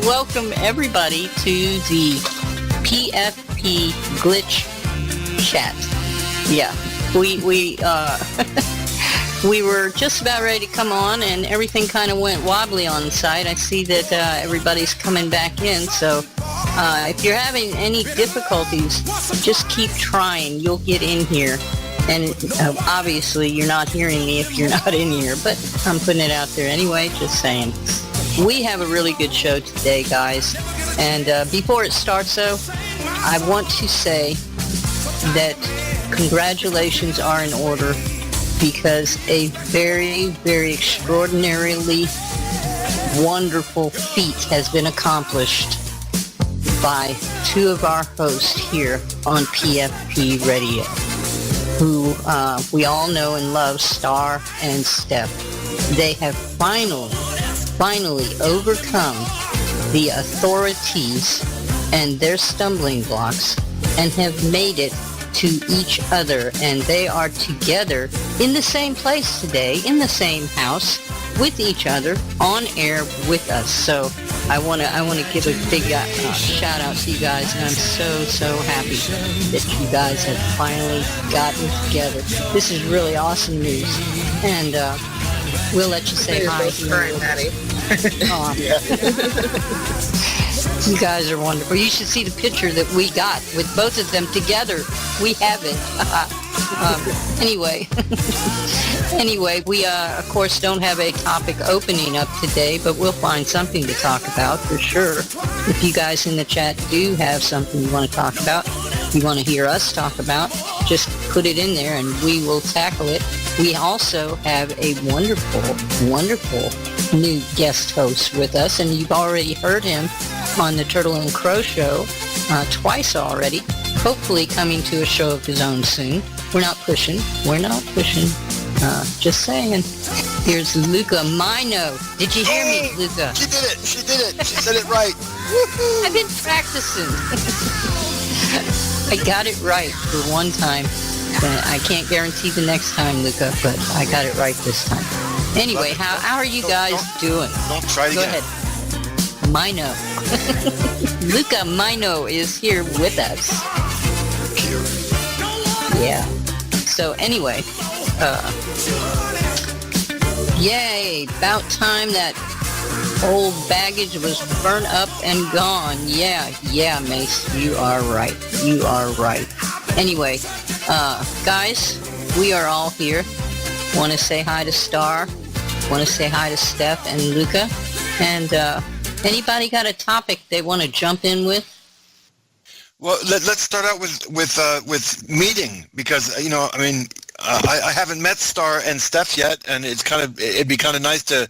welcome everybody to the PFP Glitch Chat. Yeah, we we were just about ready to come on, and everything kind of went wobbly on the site. I see that everybody's coming back in, so if you're having any difficulties, just keep trying. You'll get in here. And obviously, you're not hearing me if you're not in here, but I'm putting it out there anyway, just saying. We have a really good show today, guys. And before it starts, though, I want to say that congratulations are in order because a very, very extraordinarily wonderful feat has been accomplished by two of our hosts here on PFP Radio, who we all know and love, Star and Steph. They have finally overcome the authorities and their stumbling blocks and have made it to each other. And they are together in the same place today, in the same house, with each other, on air with us. So I want to give a big shout out to you guys, and I'm so happy that you guys have finally gotten together. This is really awesome news, and we'll let you say hi. Patty. Oh, yeah. You guys are wonderful. You should see the picture that we got with both of them together. We have it. Anyway, we of course don't have a topic opening up today, but we'll find something to talk about for sure. If you guys in the chat do have something you want to talk about, you want to hear us talk about, just put it in there and we will tackle it. We also have a wonderful new guest host with us, and you've already heard him on the Turtle and Crow show twice already, hopefully coming to a show of his own soon. We're not pushing. Just saying. Here's Luca Mino. Did you hear me, Luca? She did it. She said it right. I've been practicing. I got it right for one time. I can't guarantee the next time, Luca, but I got it right this time. Anyway, how are you guys doing? Don't try it Go again. ahead. Mino. Luca Mino is here with us. Yeah. So anyway, yay, about time that old baggage was burnt up and gone. Yeah, Mace, you are right. Anyway, guys, we are all here. Want to say hi to Star, want to say hi to Steph and Luca, and anybody got a topic they want to jump in with? Well, let's start out with meeting, because I haven't met Star and Steph yet, and it'd be kind of nice to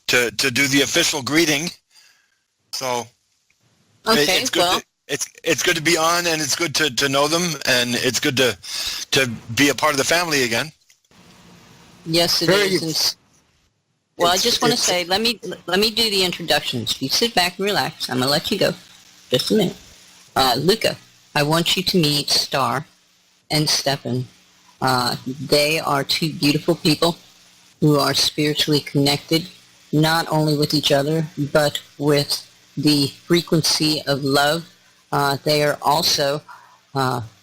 do the official greeting. So Okay, it's good. It's good to be on, and it's good to know them, and it's good to be a part of the family again. Yes, it is. Well, I just want to say, let me do the introductions. You sit back and relax. I'm gonna let you go. Just a minute. Luca, I want you to meet Star and Stefan. They are two beautiful people who are spiritually connected, not only with each other, but with the frequency of love. They are also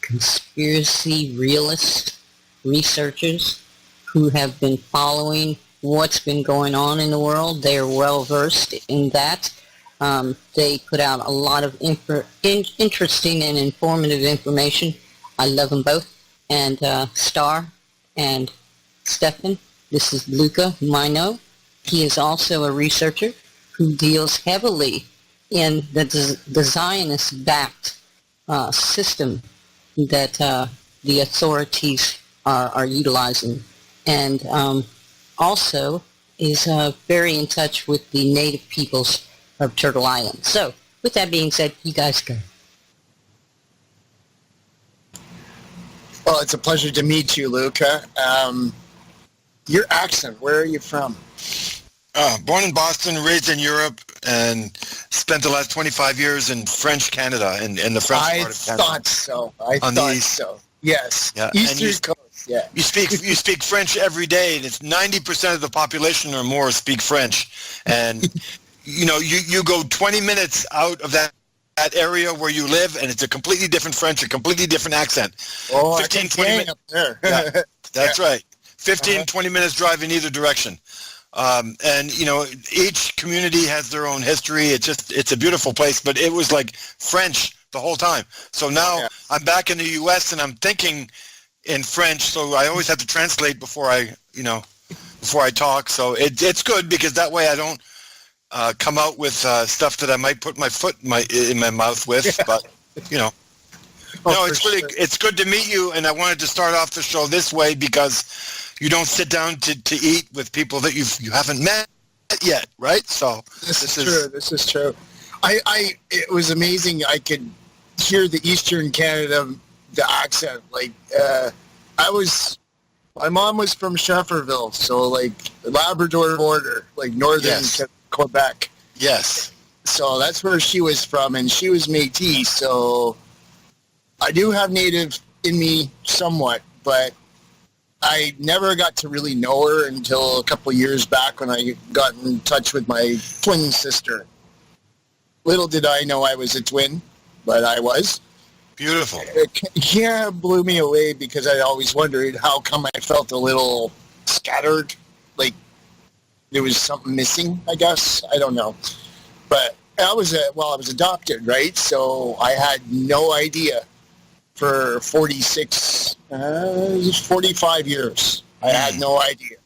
conspiracy realist researchers who have been following what's been going on in the world. They are well versed in that. They put out a lot of interesting and informative information. I love them both. And Star and Stefan, this is Luca Mino. He is also a researcher who deals heavily in the Zionist-backed system that the authorities are utilizing, and also is very in touch with the native peoples of Turtle Island. So, with that being said, you guys go. Well, it's a pleasure to meet you, Luca. Your accent, where are you from? Born in Boston, raised in Europe, and spent the last 25 years in French Canada, in the French part of Canada. I thought so. Yes. Yeah. Eastern Coast. Yeah. You speak French every day, and it's 90% of the population or more speak French. And you go 20 minutes out of that area where you live, and it's a completely different French, a completely different accent. Oh, 15, 20 minutes up there. Yeah, that's right. 15, Uh-huh. 20 minutes drive in either direction. And each community has their own history. It's a beautiful place, but it was like French the whole time. So now I'm back in the U.S. and I'm thinking in French, so I always have to translate before I talk. So it's good because that way I don't come out with stuff that I might put my foot in my mouth with. But it's good to meet you, and I wanted to start off the show this way because you don't sit down to eat with people that you haven't met yet, right? So this is true. It was amazing. I could hear the Eastern Canada, the accent. Like my mom was from Shefferville, so like the Labrador border, like northern Quebec. Yes. So that's where she was from, and she was Métis. So I do have Native in me somewhat, but I never got to really know her until a couple of years back when I got in touch with my twin sister. Little did I know I was a twin, but I was. Beautiful. It blew me away because I always wondered how come I felt a little scattered, like there was something missing, I guess. I don't know. But I was adopted, right? So I had no idea for 45 years. I had no idea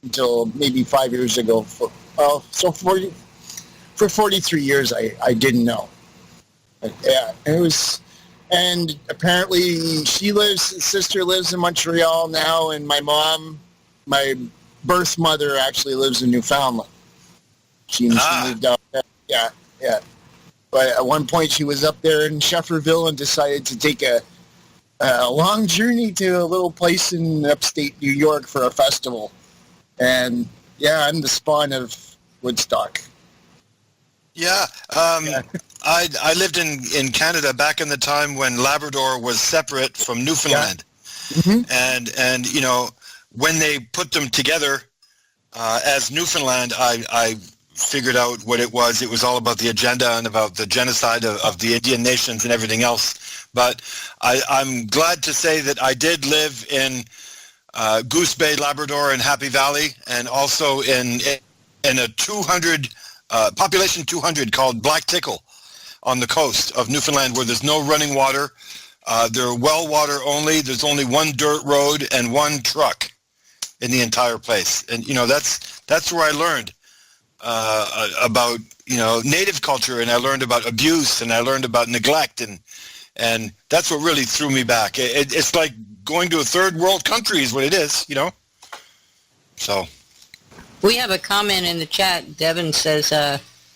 until maybe 5 years ago. For 43 years, I didn't know. But yeah, it was, and apparently sister lives in Montreal now, and my mom, my birth mother actually lives in Newfoundland. She moved out there. Yeah. But at one point she was up there in Shefferville and decided to take a long journey to a little place in upstate New York for a festival. And yeah, I'm the spawn of Woodstock. Yeah. I lived in Canada back in the time when Labrador was separate from Newfoundland. Yeah. Mm-hmm. And when they put them together as Newfoundland, I figured out what it was. It was all about the agenda and about the genocide of the Indian nations and everything else. But I'm glad to say that I did live in Goose Bay, Labrador, and Happy Valley, and also in a population 200 called Black Tickle on the coast of Newfoundland, where there's no running water. They're well water only. There's only one dirt road and one truck in the entire place. And, that's where I learned about, Native culture, and I learned about abuse, and I learned about neglect, and that's what really threw me back. It's like going to a third world country is what it is, So. We have a comment in the chat. Devin says,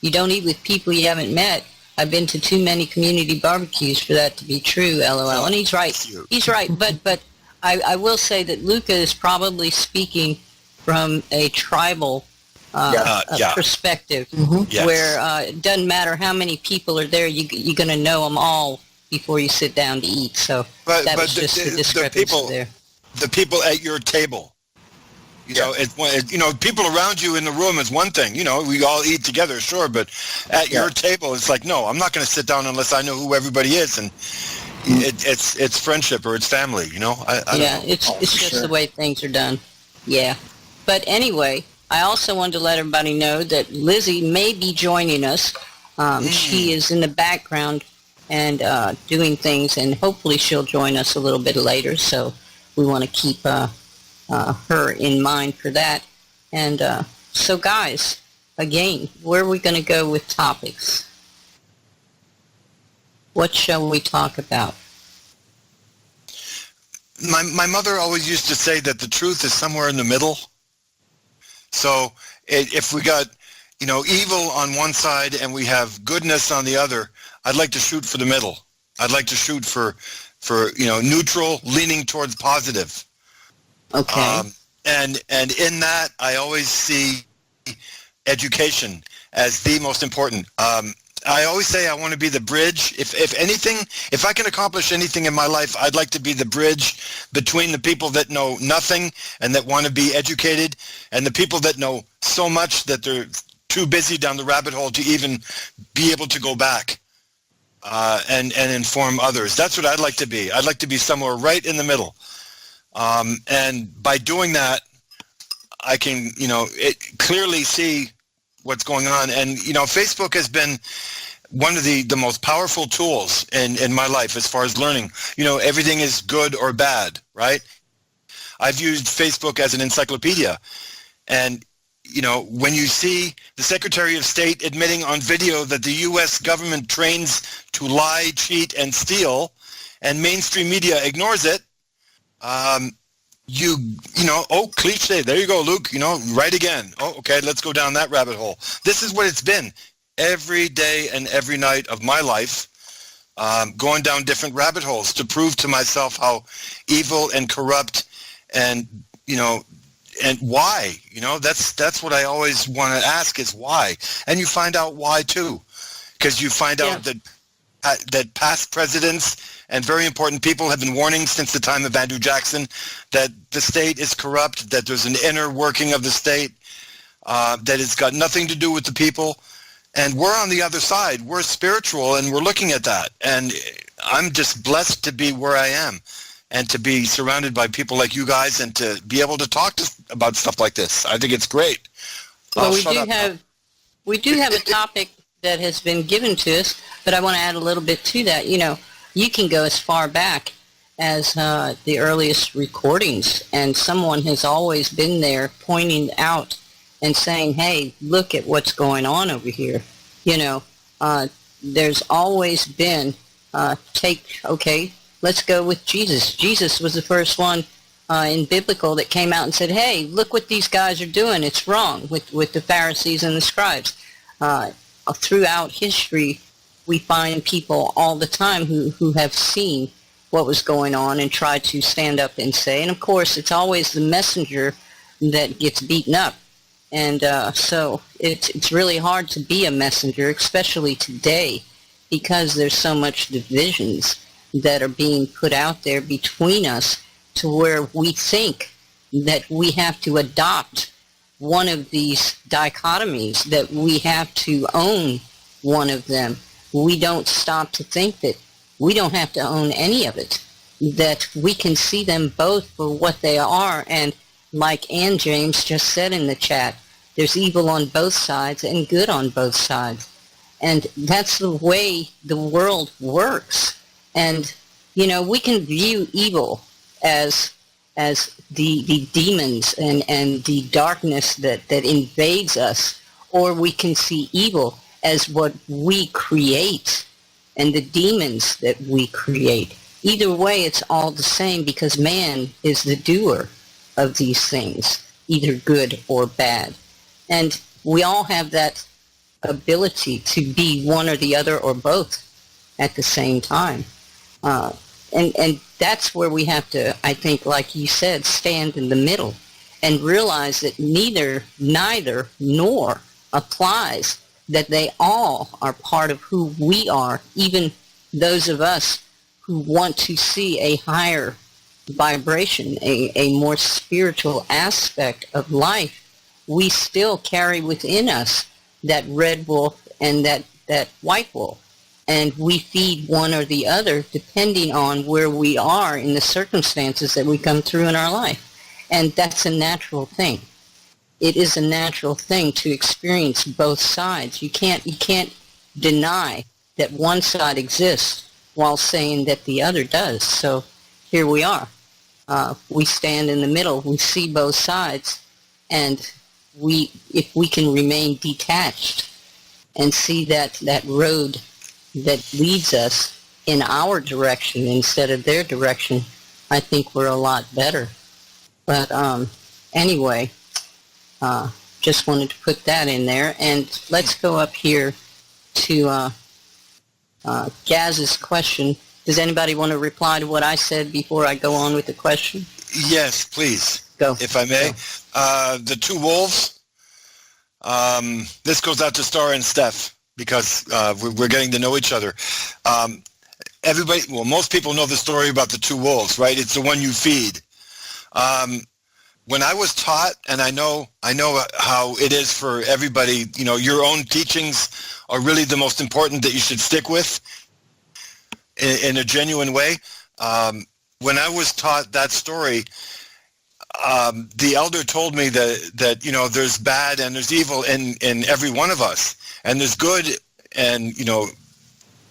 you don't eat with people you haven't met. I've been to too many community barbecues for that to be true, LOL. And he's right. He's right. But I will say that Luca is probably speaking from a tribal perspective, Yes. where it doesn't matter how many people are there, you're going to know them all before you sit down to eat. So that was just the discrepancy there. The people at your table. People around you in the room is one thing. We all eat together, sure, but at your table, it's like, no, I'm not going to sit down unless I know who everybody is, and it's friendship or it's family. It's just the way things are done. Yeah, but anyway, I also wanted to let everybody know that Lizzie may be joining us. She is in the background and doing things, and hopefully she'll join us a little bit later. So we want to keep her in mind for that. And so guys, again, where are we going to go with topics? What shall we talk about? My mother always used to say that the truth is somewhere in the middle. So if we got evil on one side and we have goodness on the other, I'd like to shoot for the middle. I'd like to shoot for neutral, leaning towards positive. Okay. And in that, I always see education as the most important. I always say I want to be the bridge. If I can accomplish anything in my life, I'd like to be the bridge between the people that know nothing and that want to be educated, and the people that know so much that they're too busy down the rabbit hole to even be able to go back and inform others. That's what I'd like to be. I'd like to be somewhere right in the middle. And by doing that, I can, clearly see what's going on. And, Facebook has been one of the most powerful tools in my life as far as learning. Everything is good or bad, right? I've used Facebook as an encyclopedia. And, when you see the Secretary of State admitting on video that the U.S. government trains to lie, cheat, and steal, and mainstream media ignores it, cliche. There you go, Luke, right again. Oh, okay, let's go down that rabbit hole. This is what it's been every day and every night of my life, going down different rabbit holes to prove to myself how evil and corrupt and, and why, that's what I always want to ask is why. And you find out why too, because you find out that past presidents and very important people have been warning since the time of Andrew Jackson that the state is corrupt, that there's an inner working of the state, that it's got nothing to do with the people. And we're on the other side. We're spiritual, and we're looking at that. And I'm just blessed to be where I am and to be surrounded by people like you guys and to be able to talk about stuff like this. I think it's great. Well, we do have a topic that has been given to us, but I want to add a little bit to that. You can go as far back as the earliest recordings, and someone has always been there pointing out and saying, hey, look at what's going on over here. There's always been, let's go with Jesus. Jesus was the first one in biblical that came out and said, hey, look what these guys are doing. It's wrong with the Pharisees and the scribes. Throughout history, we find people all the time who have seen what was going on and tried to stand up and say. And, of course, it's always the messenger that gets beaten up. And so it's really hard to be a messenger, especially today, because there's so much divisions that are being put out there between us to where we think that we have to adopt one of these dichotomies, that we have to own one of them. We don't stop to think that we don't have to own any of it, that we can see them both for what they are. And like Ann James just said in the chat, there's evil on both sides and good on both sides. And that's the way the world works. And, we can view evil as the demons and the darkness that invades us, or we can see evil as what we create and the demons that we create. Either way, it's all the same, because man is the doer of these things, either good or bad. And we all have that ability to be one or the other or both at the same time. And that's where we have to, I think, like you said, stand in the middle and realize that neither nor applies, that they all are part of who we are, even those of us who want to see a higher vibration, a more spiritual aspect of life. We still carry within us that red wolf and that white wolf. And we feed one or the other depending on where we are in the circumstances that we come through in our life. And that's a natural thing. It is a natural thing to experience both sides. You can't deny that one side exists while saying that the other does. So here we are. We stand in the middle. We see both sides. And if we can remain detached and see that road that leads us in our direction instead of their direction, I think we're a lot better. But anyway, just wanted to put that in there. And let's go up here to Gaz's question. Does anybody want to reply to what I said before I go on with the question? Yes, please. Go. If I may. Go. The two wolves. This goes out to Star and Steph, because we're getting to know each other. Most people know the story about the two wolves, right? It's the one you feed. when I was taught, and I know how it is for everybody, your own teachings are really the most important that you should stick with in a genuine way. When I was taught that story, the elder told me that there's bad and there's evil in every one of us, and there's good and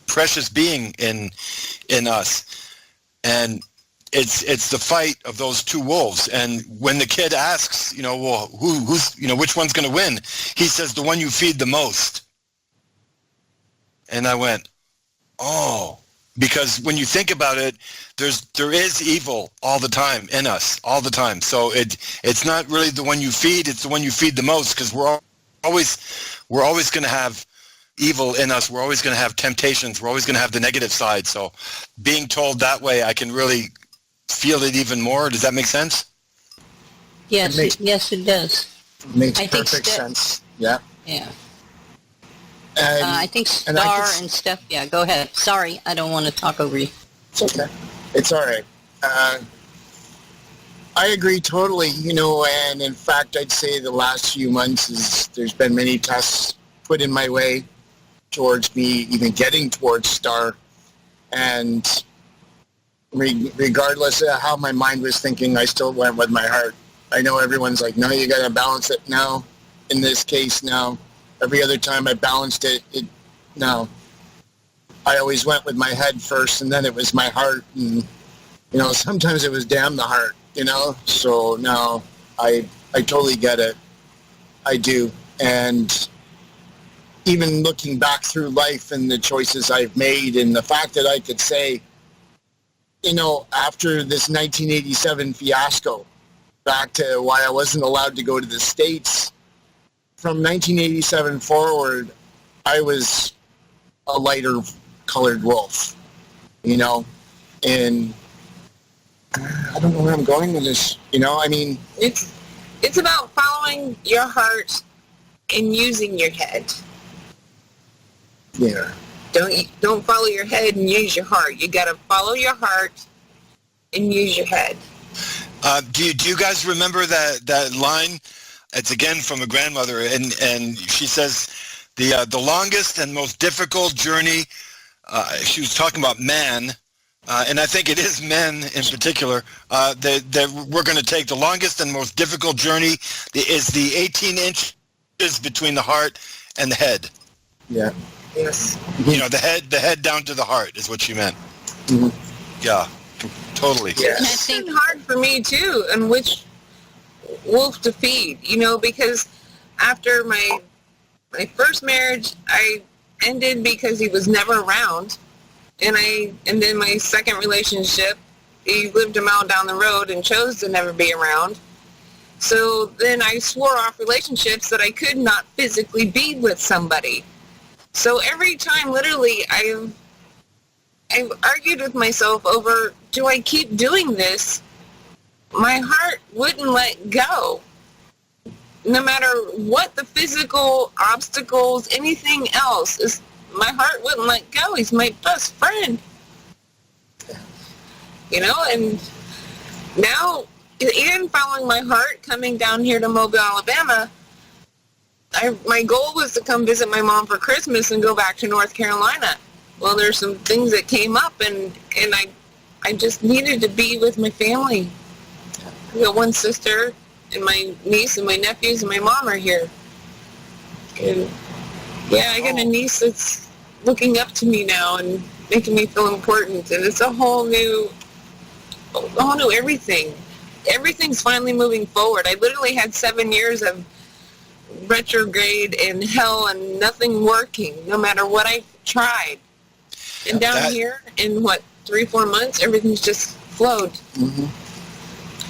precious being in us, and it's the fight of those two wolves. And when the kid asks, well, who's which one's going to win, he says the one you feed the most. And I went, oh, because when you think about it, there is evil all the time in us, all the time. So it's not really the one you feed; it's the one you feed the most, because we're always going to have evil in us. We're always going to have temptations. We're always going to have the negative side. So being told that way, I can really feel it even more. Does that make sense? Yes, yes, it does. Makes perfect sense. Yeah. Yeah. And, I think Star and Steph. Yeah, go ahead. Sorry, I don't want to talk over you. It's okay. It's all right. I agree totally. And in fact, I'd say the last few months there's been many tests put in my way towards me even getting towards Star, and regardless of how my mind was thinking, I still went with my heart. I know everyone's like, no, you got to balance it now. In this case, now. Every other time I balanced it, no. I always went with my head first, and then it was my heart. And, sometimes it was damn the heart, So, no, I totally get it. I do. And even looking back through life and the choices I've made, and the fact that I could say, after this 1987 fiasco, back to why I wasn't allowed to go to the States, from 1987 forward, I was a lighter colored wolf, and I don't know where I'm going with this, It's about following your heart and using your head. Yeah. Don't follow your head and use your heart. You got to follow your heart and use your head. Do you guys remember that line? It's again from a grandmother, and she says the longest and most difficult journey. She was talking about man, and I think it is men in particular. That we're going to take the longest and most difficult journey is the 18 inches between the heart and the head. Yeah. Yes. The head down to the heart is what she meant. Mm-hmm. Yeah, totally. Yes. And it's been hard for me too, and which wolf to feed, because after my first marriage, I ended because he was never around, and then my second relationship, he lived a mile down the road and chose to never be around. So then I swore off relationships that I could not physically be with somebody. So every time, literally, I've argued with myself over, do I keep doing this? My heart wouldn't let go. No matter what the physical obstacles, anything else, my heart wouldn't let go. He's my best friend. And now, and following my heart, coming down here to Mobile, Alabama, my goal was to come visit my mom for Christmas and go back to North Carolina. Well, there's some things that came up, and I just needed to be with my family. I got one sister, and my niece and my nephews and my mom are here. And yeah, I got a niece that's looking up to me now and making me feel important. And it's a whole new everything. Everything's finally moving forward. I literally had 7 years of retrograde and hell and nothing working, no matter what I tried. And down here, in 3-4 months, everything's just flowed. Mm-hmm.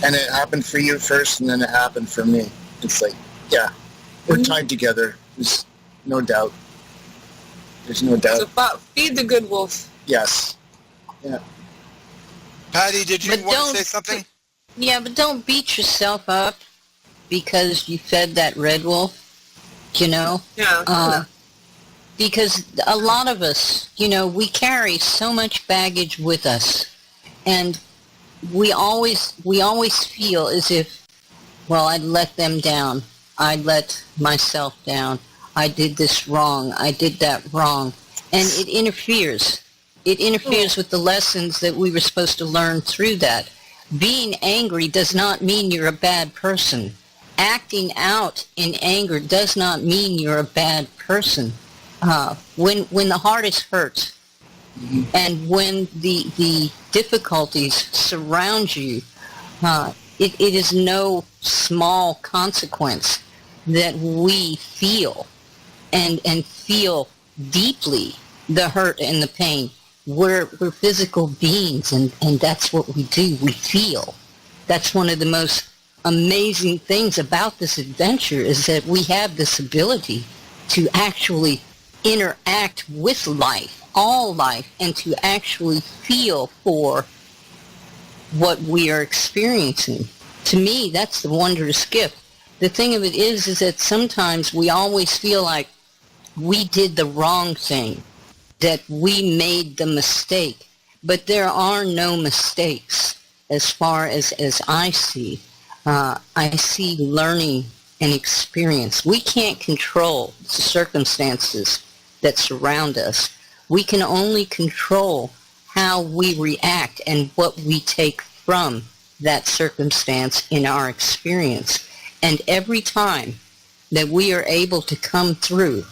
And it happened for you first, and then it happened for me. It's like, yeah, we're tied together. There's no doubt. There's no doubt. So feed the good wolf. Yes. Yeah. Patty, did you want to say something? Yeah, but don't beat yourself up because you fed that red wolf, Yeah. Because a lot of us, we carry so much baggage with us, and we always feel as if well, I let them down. I let myself down. I did this wrong. I did that wrong. And it interferes. It interferes with the lessons that we were supposed to learn through that. Being angry does not mean you're a bad person. Acting out in anger does not mean you're a bad person. When the heart is hurt and when the difficulties surround you, it is no small consequence that we feel and feel deeply the hurt and the pain. We're physical beings, and that's what we do. We feel. That's one of the most amazing things about this adventure, is that we have this ability to actually interact with life, all life, and to actually feel for what we are experiencing. To me, that's the wondrous gift. The thing of it is that sometimes we always feel like we did the wrong thing, that we made the mistake. But there are no mistakes as far as I see. I see learning and experience. We can't control the circumstances that surround us. We can only control how we react and what we take from that circumstance in our experience. And every time that we are able to come through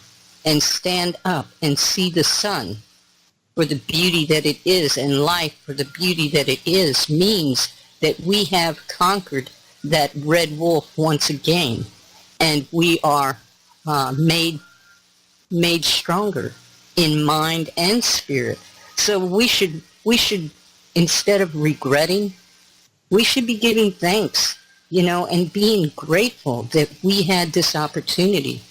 and stand up and see the sun for the beauty that it is, and life for the beauty that it is, means that we have conquered that red wolf once again, and we are made stronger in mind and spirit. So we should, instead of regretting, we should be giving thanks, and being grateful that we had this opportunity.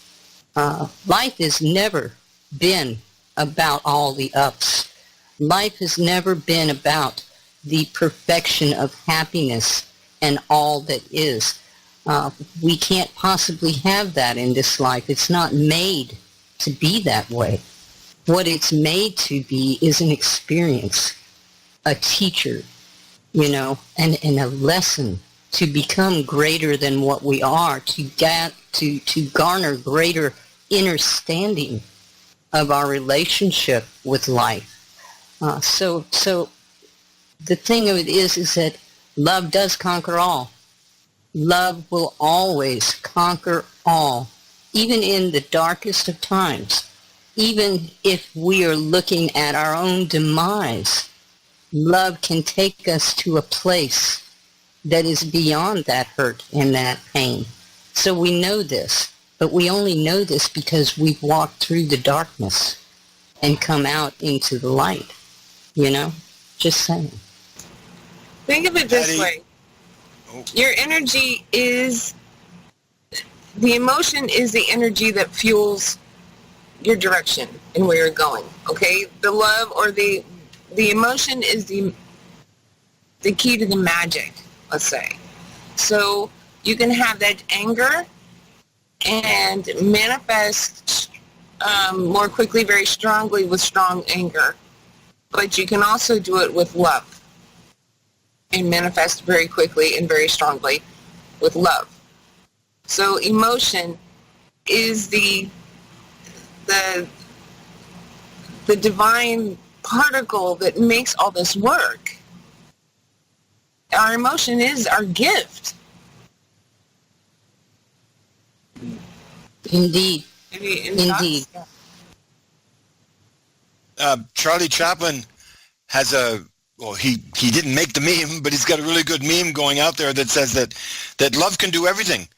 Life has never been about all the ups. Life has never been about the perfection of happiness and all that is. We can't possibly have that in this life. It's not made to be that way. What it's made to be is an experience, a teacher, and a lesson to become greater than what we are, to garner greater understanding of our relationship with life. So the thing of it is that love does conquer all. Love will always conquer all, even in the darkest of times. Even if we are looking at our own demise, love can take us to a place that is beyond that hurt and that pain. So we know this, but we only know this because we've walked through the darkness and come out into the light. Just saying. Think of it this way. Your energy is, the emotion is the energy that fuels your direction and where you're going, okay? The love or the emotion is the key to the magic, let's say. So you can have that anger and manifest more quickly, very strongly with strong anger. But you can also do it with love and manifest very quickly and very strongly with love. So emotion is the divine particle that makes all this work. Our emotion is our gift. Indeed. Indeed. Charlie Chaplin has he didn't make the meme, but he's got a really good meme going out there that says that love can do everything.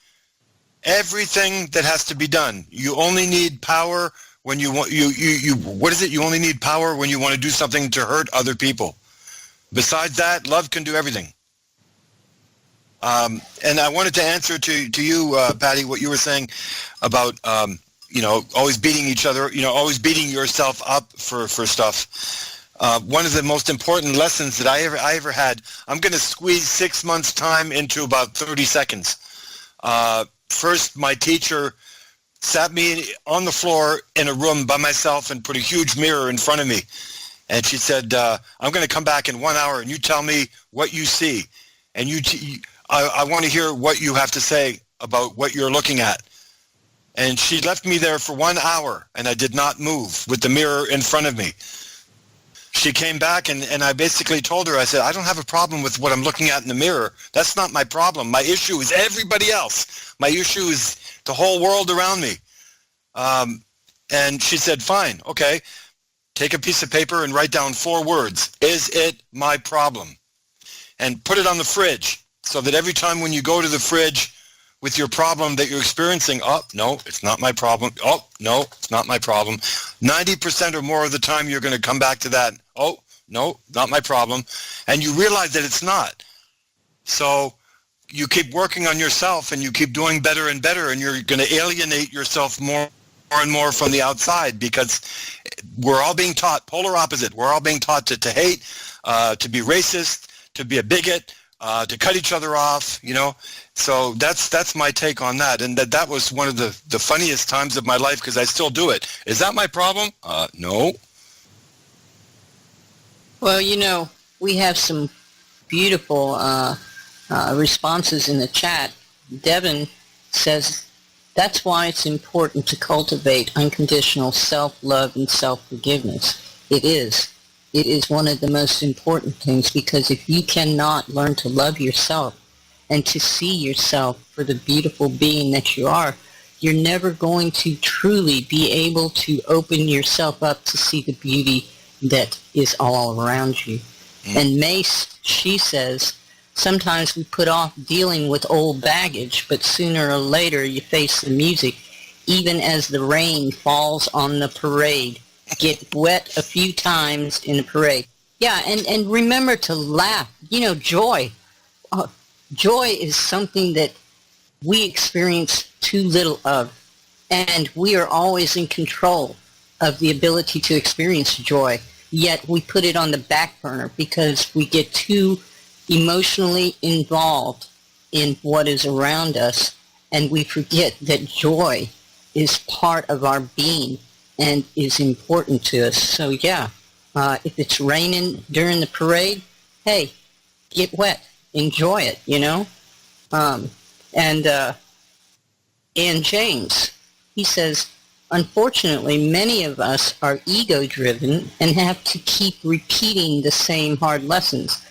Everything that has to be done. You only need power when you want, what is it? You only need power when you want to do something to hurt other people. Besides that, love can do everything. And I wanted to answer to you, Patty, what you were saying about, always beating each other, always beating yourself up for stuff. One of the most important lessons that I ever had, I'm going to squeeze 6 months' time into about 30 seconds. First, my teacher sat me on the floor in a room by myself and put a huge mirror in front of me. And she said, I'm going to come back in 1 hour and you tell me what you see. And I want to hear what you have to say about what you're looking at. And she left me there for 1 hour, and I did not move with the mirror in front of me. She came back, and I basically told her, I said, I don't have a problem with what I'm looking at in the mirror. That's not my problem. My issue is everybody else. My issue is the whole world around me. And she said, fine, okay. Take a piece of paper and write down 4 words. Is it my problem? And put it on the fridge so that every time when you go to the fridge with your problem that you're experiencing, oh, no, it's not my problem. Oh, no, it's not my problem. 90% or more of the time you're going to come back to that. Oh, no, not my problem. And you realize that it's not. So you keep working on yourself and you keep doing better and better, and you're going to alienate yourself more and more from the outside, because we're all being taught polar opposite. We're all being taught to hate, to be racist, to be a bigot, to cut each other off, you know. So that's my take on that. And that was one of the funniest times of my life, because I still do it. Is that my problem? No. Well, you know, we have some beautiful responses in the chat. Devin says, that's why it's important to cultivate unconditional self-love and self-forgiveness. It is. It is one of the most important things, because if you cannot learn to love yourself and to see yourself for the beautiful being that you are, you're never going to truly be able to open yourself up to see the beauty that is all around you. And Mace, she says, sometimes we put off dealing with old baggage, but sooner or later you face the music, even as the rain falls on the parade. Get wet a few times in the parade. Yeah, and remember to laugh. You know, joy. Joy is something that we experience too little of, and we are always in control of the ability to experience joy, yet we put it on the back burner because we get too emotionally involved in what is around us, and we forget that joy is part of our being and is important to us. So yeah, if it's raining during the parade, hey, get wet, enjoy it, you know. And James, he says, unfortunately, many of us are ego-driven and have to keep repeating the same hard lessons.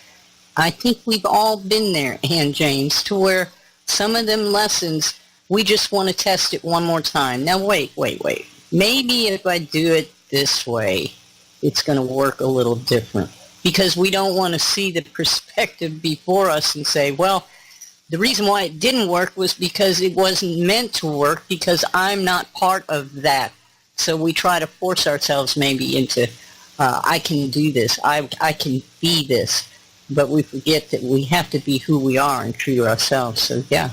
I think we've all been there, Ann James, to where some of them lessons, we just want to test it one more time. Now, wait. Maybe if I do it this way, it's going to work a little different. Because we don't want to see the perspective before us and say, well, the reason why it didn't work was because it wasn't meant to work, because I'm not part of that. So we try to force ourselves maybe into, I can do this, I can be this. But we forget that we have to be who we are and true to ourselves. So yeah.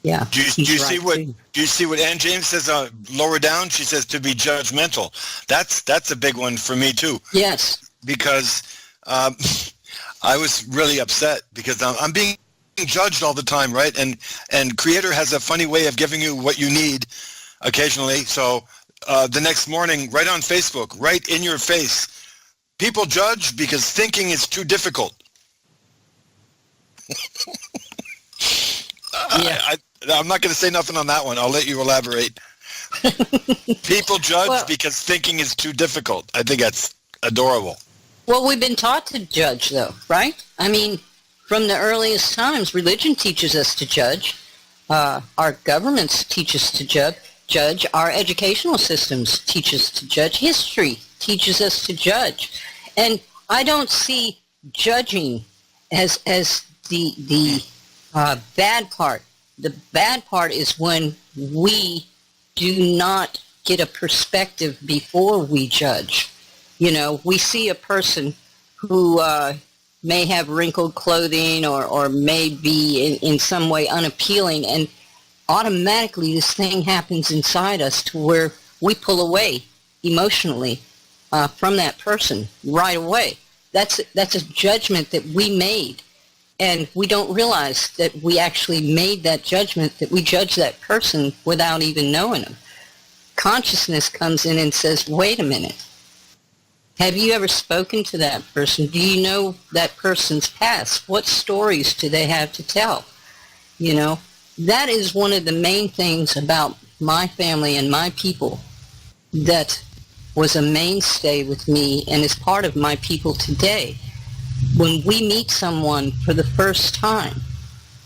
Do you see what Ann James says lower down? She says to be judgmental. That's a big one for me too. Yes. Because I was really upset because I'm being judged all the time, right? And Creator has a funny way of giving you what you need occasionally. So the next morning, right on Facebook, right in your face, people judge because thinking is too difficult. Yeah. I'm not going to say nothing on that one. I'll let you elaborate. People judge because thinking is too difficult. I think that's adorable. Well, we've been taught to judge, though, right? I mean, from the earliest times, religion teaches us to judge. Our governments teach us to judge. Our educational systems teach us to judge. History teaches us to judge. And I don't see judging as the bad part. The bad part is when we do not get a perspective before we judge. You know, we see a person who may have wrinkled clothing or may be in some way unappealing, and automatically this thing happens inside us to where we pull away emotionally from that person right away. That's a judgment that we made. And we don't realize that we actually made that judgment, that we judge that person without even knowing them. Consciousness comes in and says, wait a minute. Have you ever spoken to that person? Do you know that person's past? What stories do they have to tell? You know, that is one of the main things about my family and my people that was a mainstay with me and is part of my people today. When we meet someone for the first time,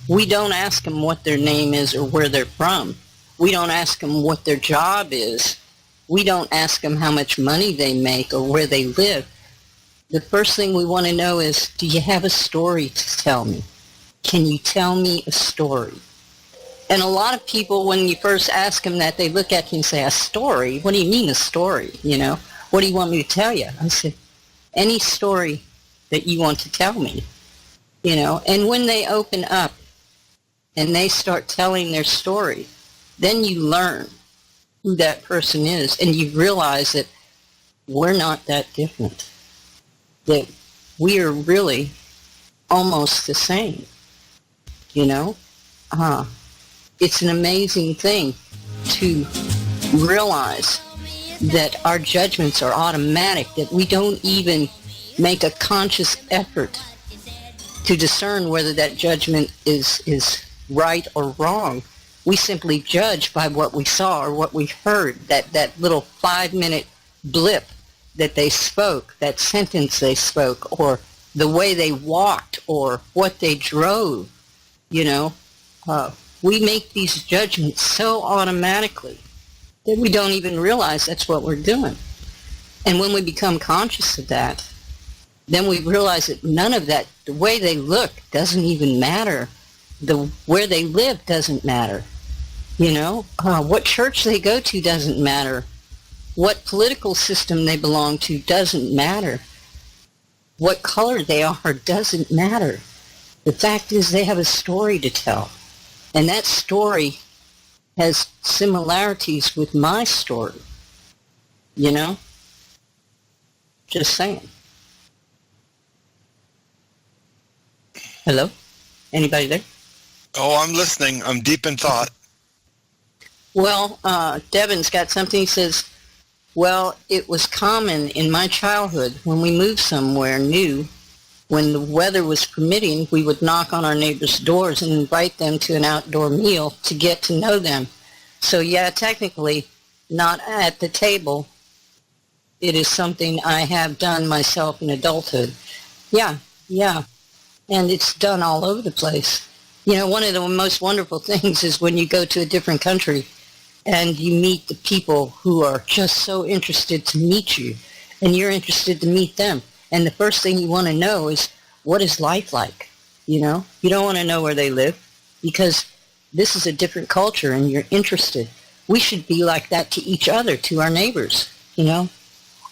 we don't ask them what their name is or where they're from. We don't ask them what their job is. We don't ask them how much money they make or where they live. The first thing we want to know is, do you have a story to tell me? Can you tell me a story? And a lot of people, when you first ask them that, they look at you and say, a story? What do you mean a story? You know, what do you want me to tell you? I said, any story that you want to tell me. You know, and when they open up and they start telling their story, then you learn who that person is, and you realize that we're not that different, that we are really almost the same, you know? It's an amazing thing to realize that our judgments are automatic, that we don't even make a conscious effort to discern whether that judgment is right or wrong. We simply judge by what we saw or what we heard, that little 5-minute blip that they spoke, that sentence they spoke, or the way they walked, or what they drove, you know. We make these judgments so automatically that we don't even realize that's what we're doing. And when we become conscious of that, then we realize that none of that, the way they look doesn't even matter. Where they live doesn't matter. You know, what church they go to doesn't matter. What political system they belong to doesn't matter. What color they are doesn't matter. The fact is they have a story to tell. And that story has similarities with my story. You know? Just saying. Hello? Anybody there? Oh, I'm listening. I'm deep in thought. Well, Devin's got something. He says, well, it was common in my childhood when we moved somewhere new, when the weather was permitting, we would knock on our neighbors' doors and invite them to an outdoor meal to get to know them. So yeah, technically, not at the table. It is something I have done myself in adulthood. Yeah. And it's done all over the place. You know, one of the most wonderful things is when you go to a different country and you meet the people who are just so interested to meet you, and you're interested to meet them. And the first thing you want to know is, what is life like? You know, you don't want to know where they live, because this is a different culture and you're interested. We should be like that to each other, to our neighbors, you know.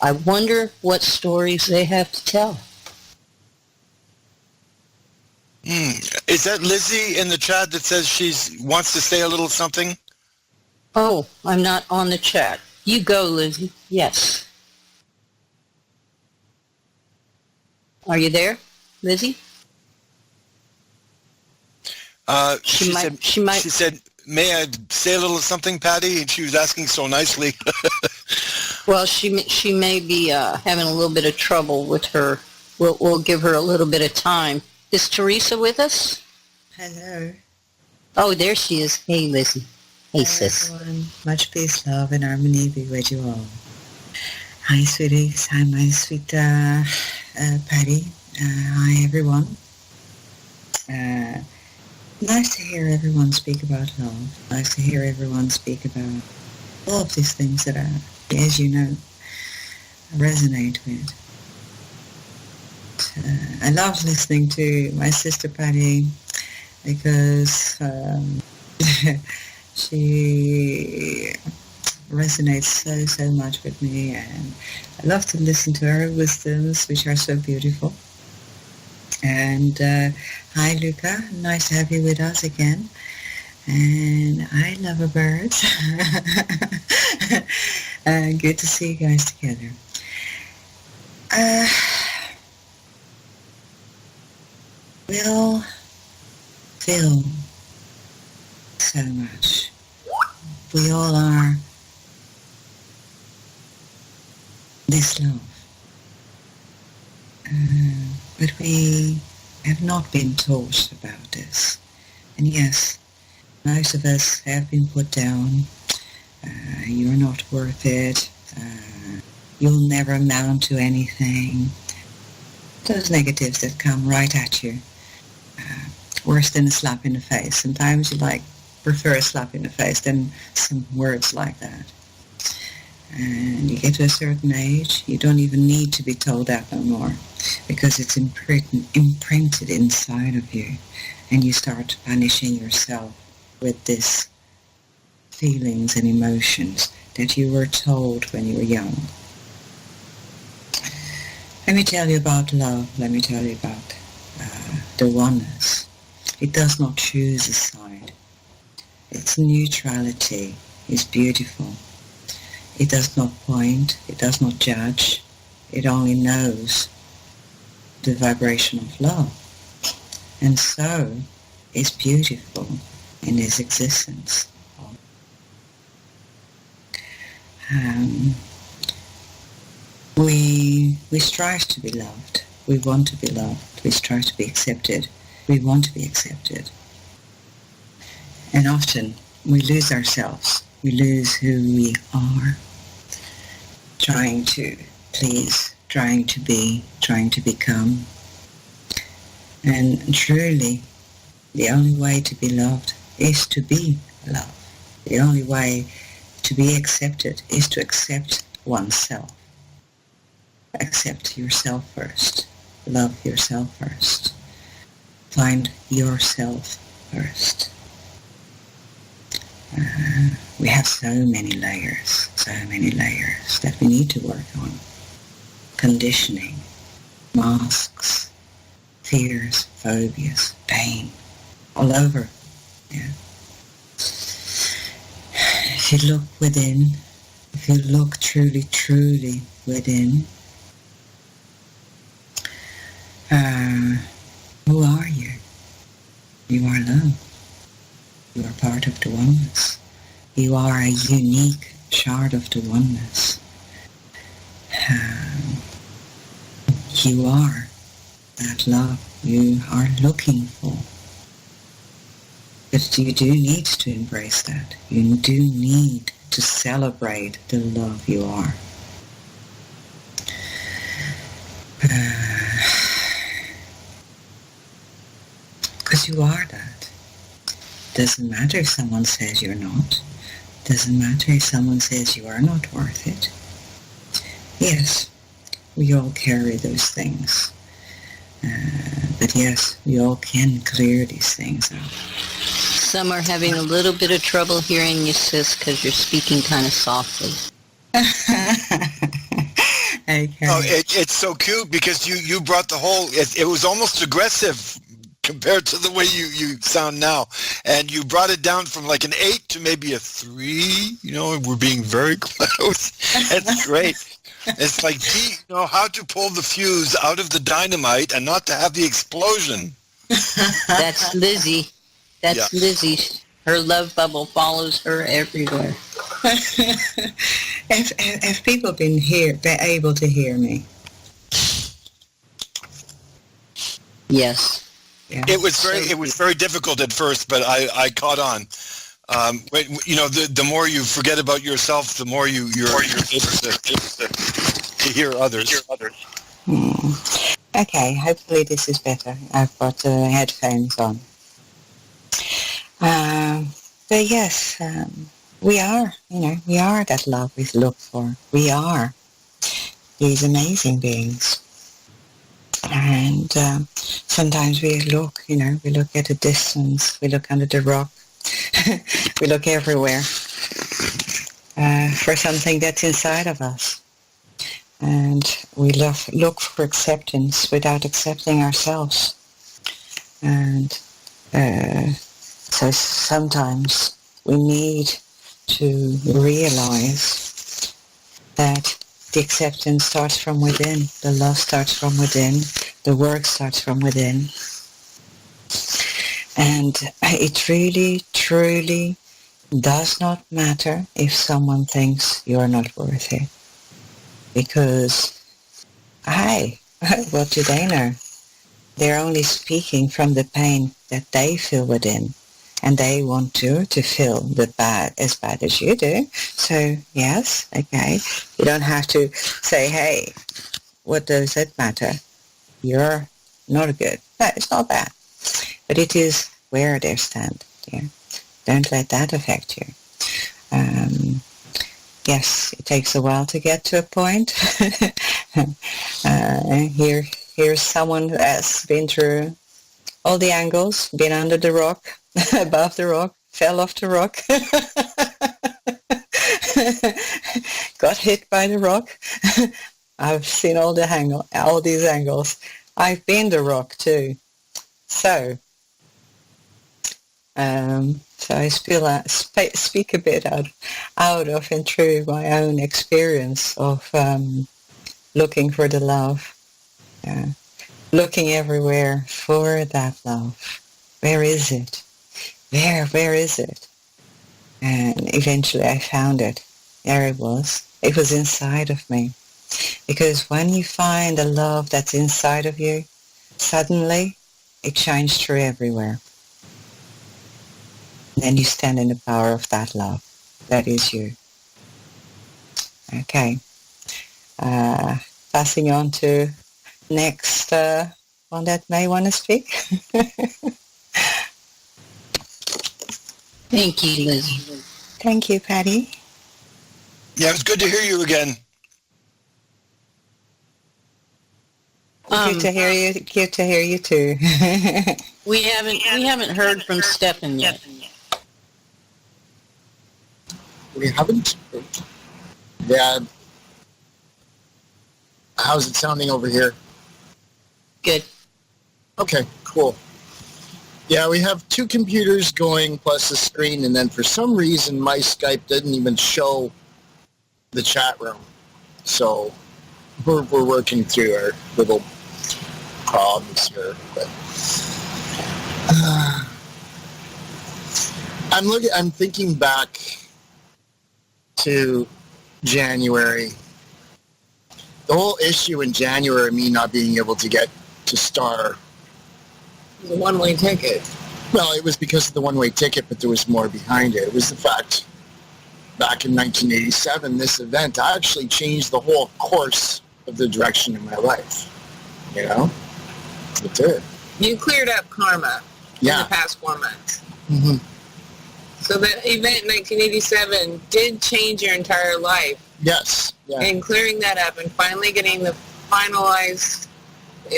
I wonder what stories they have to tell. Is that Lizzie in the chat that says she wants to say a little something? Oh, I'm not on the chat. You go, Lizzie. Yes. Are you there, Lizzie? She said, may I say a little something, Patty? And she was asking so nicely. Well, she may be having a little bit of trouble with her. We'll give her a little bit of time. Is Teresa with us? Hello. Oh, there she is. Hey, Lizzie. Hey, sis. Everyone. Much peace, love, and harmony be with you all. Hi, sweeties. Hi, my sweet Patty. Hi, everyone. Nice to hear everyone speak about love. Nice to hear everyone speak about all of these things that as you know, resonate with. I love listening to my sister Patty because she resonates so much with me, and I love to listen to her wisdoms, which are so beautiful. And hi, Luca. Nice to have you with us again. And I love a bird. Good to see you guys together. We all feel so much. We all are this love. But we have not been taught about this. And yes, most of us have been put down. You're not worth it. You'll never amount to anything. Those negatives that come right at you. Worse than a slap in the face. Sometimes you prefer a slap in the face than some words like that. And you get to a certain age, you don't even need to be told that no more, because it's imprinted inside of you, and you start punishing yourself with these feelings and emotions that you were told when you were young. Let me tell you about love. Let me tell you about the oneness. It does not choose a side. Its neutrality is beautiful. It does not point. It does not judge. It only knows the vibration of love. And so is beautiful in its existence. We strive to be loved. We want to be loved. We strive to be accepted. We want to be accepted. And often we lose ourselves. We lose who we are, trying to please, trying to be, trying to become. And truly, the only way to be loved is to be loved. The only way to be accepted is to accept oneself. Accept yourself first. Love yourself first. Find yourself first. We have so many layers that we need to work on. Conditioning, masks, fears, phobias, pain, all over. Yeah. If you look within, if you look truly, truly within, who are you? You are love. You are part of the oneness. You are a unique shard of the oneness. You are that love you are looking for. But you do need to embrace that. You do need to celebrate the love you are. Because you are that. Doesn't matter if someone says you're not. Doesn't matter if someone says you are not worth it. Yes, we all carry those things. But yes, we all can clear these things out. Some are having a little bit of trouble hearing you, sis, because you're speaking kind of softly. Okay. Oh, it's so cute because you brought the whole, it was almost aggressive compared to the way you sound now. And you brought it down from like an 8 to maybe a 3, we're being very close. That's great. It's like, how to pull the fuse out of the dynamite and not to have the explosion. That's Lizzie. That's Yeah. Lizzie. Her love bubble follows her everywhere. Have people been able to hear me? Yes. Yeah. It was very difficult at first, but I caught on. The more you forget about yourself, the more you're able to hear others. Okay, hopefully this is better. I've got headphones on. But yes, we are that love we look for. We are these amazing beings. And sometimes we look at a distance, we look under the rock, we look everywhere for something that's inside of us. And we look for acceptance without accepting ourselves. And so sometimes we need to realize that the acceptance starts from within, the love starts from within, the work starts from within. And it really, truly does not matter if someone thinks you're not worth it. Because, what do they know? They're only speaking from the pain that they feel within. and they want to feel the bad as bad as you do. So yes, okay, you don't have to say, hey, what does it matter? You're not good. No, it's not that. But it is where they stand. Yeah. Don't let that affect you. Yes, it takes a while to get to a point. Here's someone that's been through all the angles, been under the rock, above the rock, fell off the rock, got hit by the rock. I've seen all these angles. I've been the rock too. So I speak a bit out of and through my own experience of looking for the love, looking everywhere for that love. Where is it? Where is it? And eventually I found it. There it was. It was inside of me. Because when you find the love that's inside of you, suddenly it shines through everywhere. Then you stand in the power of that love. That is you. Okay. Passing on to next one that may want to speak. Thank you, Liz. Thank you, Patty. Yeah, it was good to hear you again. Good to hear you. Good to hear you too. We haven't heard from Stefan yet. We haven't? Yeah. How's it sounding over here? Good. Okay, cool. Yeah, we have two computers going plus a screen, and then for some reason my Skype didn't even show the chat room. So we're working through our little problems here. But I'm thinking back to January. The whole issue in January, me not being able to get to Star. The one-way ticket. Well, it was because of the one-way ticket, but there was more behind it. It was the fact, back in 1987, this event actually changed the whole course of the direction of my life. You know? It did. You cleared up karma in the past 4 months. Mm-hmm. So that event in 1987 did change your entire life. Yes. Yeah. And clearing that up and finally getting the finalized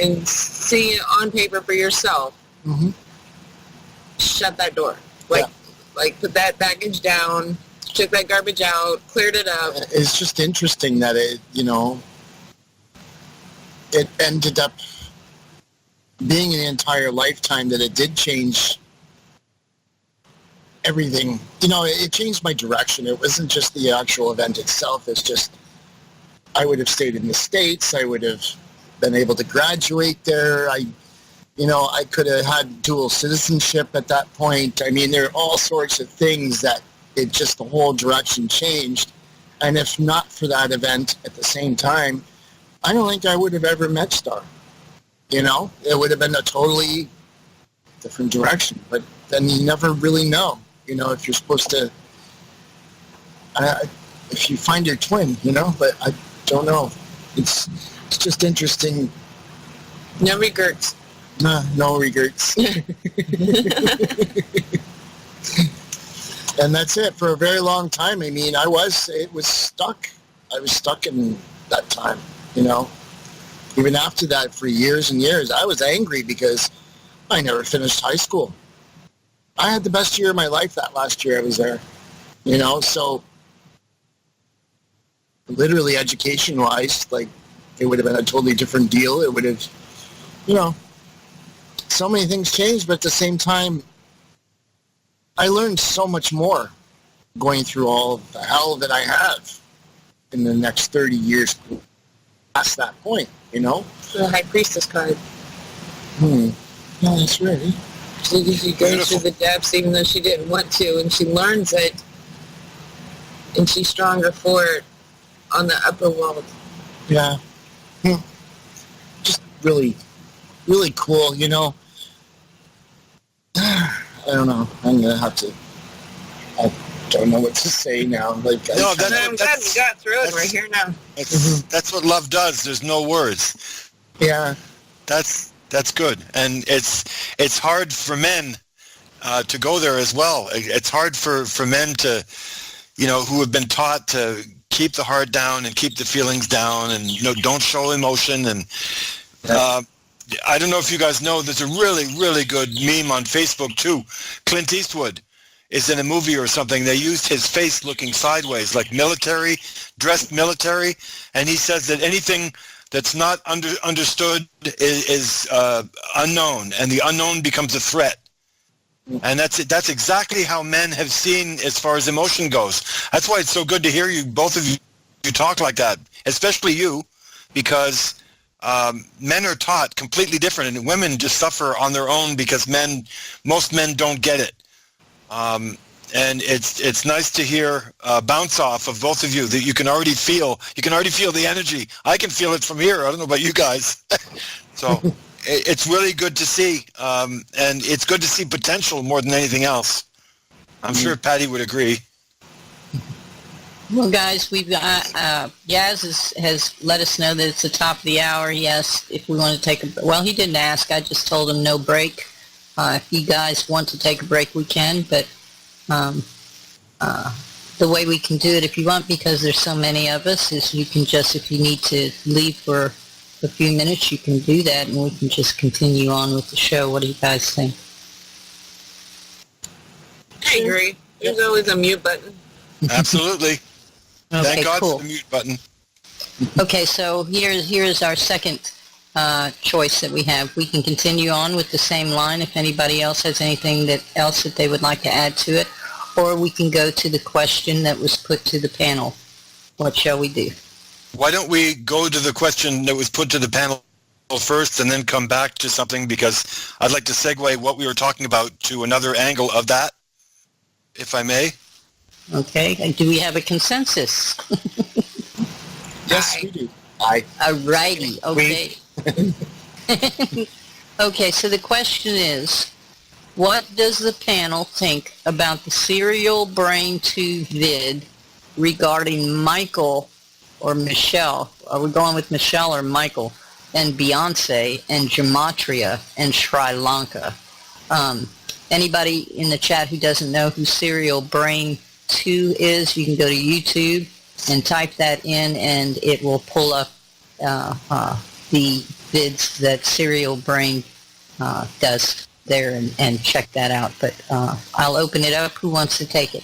and seeing it on paper for yourself, shut that door. Like put that baggage down, took that garbage out, cleared it up. It's just interesting that it ended up being an entire lifetime that it did change everything. It changed my direction. It wasn't just the actual event itself. It's just, I would have stayed in the States. I would have been able to graduate there. I could have had dual citizenship at that point. I mean, there are all sorts of things that the whole direction changed. And if not for that event at the same time, I don't think I would have ever met Star. It would have been a totally different direction. But then you never really know, if you're supposed to, if you find your twin, but I don't know. It's just interesting. No regrets. No regrets. And that's it for a very long time. I mean, it was stuck. I was stuck in that time, Even after that, for years and years, I was angry because I never finished high school. I had the best year of my life that last year I was there, so literally education-wise, like, it would have been a totally different deal. It would have, so many things changed, but at the same time, I learned so much more going through all of the hell that I have in the next 30 years past that point, The High Priestess card. No, that's right. She goes through the depths even though she didn't want to, and she learns it, and she's stronger for it on the upper world. Yeah. Just really, really cool, don't know. I'm gonna have to. I don't know what to say now. Like, No, I'm glad we got through it. We're here now. That's what love does. There's no words. yeah. That's good, and it's hard for men to go there as well. It's hard for men to, who have been taught to keep the heart down and keep the feelings down, and don't show emotion. And I don't know if you guys know, there's a really, really good meme on Facebook too. Clint Eastwood is in a movie or something. They used his face looking sideways, like military, dressed military, and he says that anything that's not understood is unknown, and the unknown becomes a threat. And that's exactly how men have seen as far as emotion goes. That's why it's so good to hear you, both of you talk like that, especially you, because men are taught completely different, and women just suffer on their own because most men don't get it. And it's nice to hear bounce off of both of you that you can already feel the energy. I can feel it from here. I don't know about you guys. So it's really good to see, and it's good to see potential more than anything else. I'm sure Patty would agree. Well, guys, we've got Yaz has let us know that it's the top of the hour. He asked if we want to take a. Well, he didn't ask. I just told him no break. If you guys want to take a break, we can. But the way we can do it, if you want, because there's so many of us, is you can just, if you need to leave for a few minutes, you can do that, and we can just continue on with the show. What do you guys think? I agree. There's always a mute button. Absolutely. Okay, Thank God cool. for the mute button. Okay, so here's our second choice that we have. We can continue on with the same line if anybody else has anything else that they would like to add to it, or we can go to the question that was put to the panel. What shall we do? Why don't we go to the question that was put to the panel first and then come back to something, because I'd like to segue what we were talking about to another angle of that, if I may. Okay, do we have a consensus? Yes, we do. Aye. Alrighty, okay. Okay, so the question is, what does the panel think about the Serial Brain 2 vid regarding Michael or Michelle? Are we going with Michelle or Michael? And Beyonce and Gematria and Sri Lanka. Anybody in the chat who doesn't know who Serial Brain 2 is, you can go to YouTube and type that in, and it will pull up the vids that Serial Brain does there, and check that out. But I'll open it up. Who wants to take it?